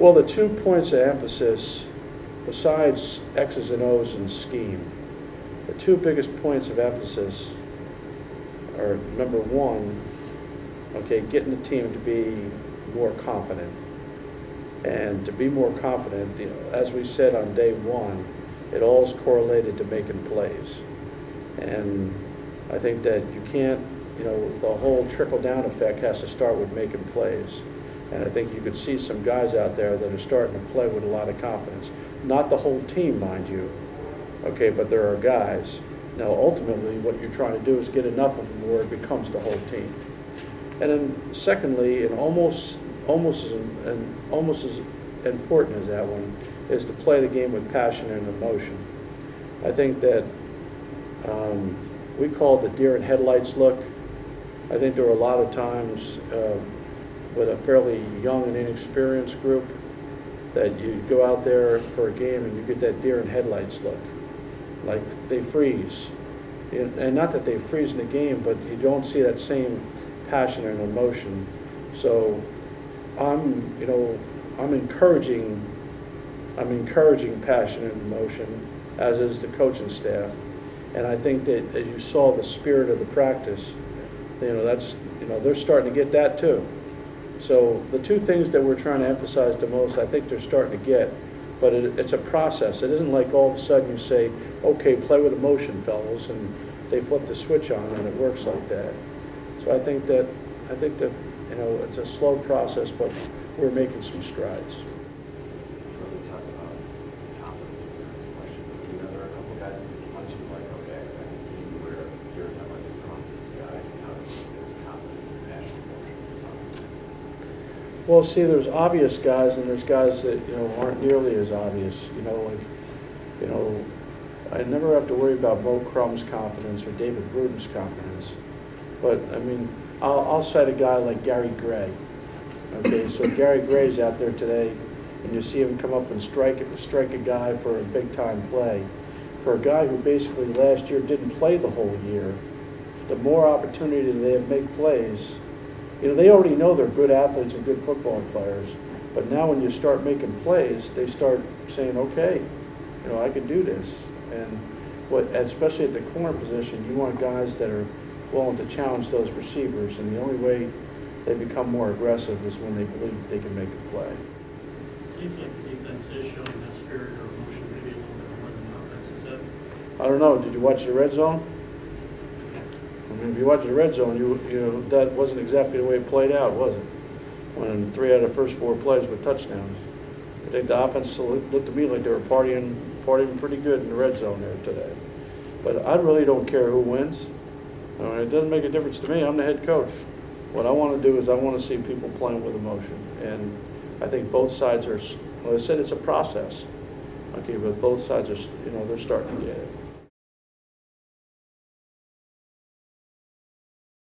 Well, the 2 points of emphasis, besides X's and O's and scheme, the 2 biggest points of emphasis are, number one, okay, getting the team to be more confident. And to be more confident, as we said on day one, it all is correlated to making plays. And I think that you can't, the whole trickle-down effect has to start with making plays. And I think you could see some guys out there that are starting to play with a lot of confidence. Not the whole team, mind you, okay, but there are guys. Now, ultimately, what you're trying to do is get enough of them where it becomes the whole team. And then, secondly, and almost as important as that one, is to play the game with passion and emotion. I think that we call it the deer in headlights look. I think there were a lot of times with a fairly young and inexperienced group that you go out there for a game and you get that deer in headlights look. Like they freeze. And not that they freeze in the game, but you don't see that same passion and emotion. So I'm encouraging passion and emotion, as is the coaching staff. And I think that as you saw the spirit of the practice, they're starting to get that too. So the 2 things that we're trying to emphasize the most, I think they're starting to get, but it's a process. It isn't like all of a sudden you say, okay, play with emotion, fellas, and they flip the switch on and it works like that. So I think that it's a slow process, but we're making some strides. Really talk about confidence with this question. There are a couple guys who punch you like, okay, I can see where your headlights is going for this guy, and how to keep this confidence and passion emotion. Well, see, there's obvious guys, and there's guys that aren't nearly as obvious. I never have to worry about Bo Crum's confidence or David Bruden's confidence, but I mean, I'll cite a guy like Gary Gray. Okay, so Gary Gray's out there today, and you see him come up and strike a guy for a big-time play. For a guy who basically last year didn't play the whole year, the more opportunity they have to make plays. They already know they're good athletes and good football players, but now when you start making plays, they start saying, okay, I can do this. And especially at the corner position, you want guys that are willing to challenge those receivers, and the only way they become more aggressive is when they believe they can make a play. Seems like the defense is showing that spirit or emotion maybe a little bit more than the offense. Is that? I don't know. Did you watch the red zone? I mean, if you watch the red zone, that wasn't exactly the way it played out, was it? When 3 out of the first 4 plays were touchdowns. I think the offense looked to me like they were partying pretty good in the red zone there today. But I really don't care who wins. I mean, it doesn't make a difference to me. I'm the head coach. What I want to do is I want to see people playing with emotion. And I think both sides are, well, I said it's a process. Okay, but both sides are, they're starting to get it.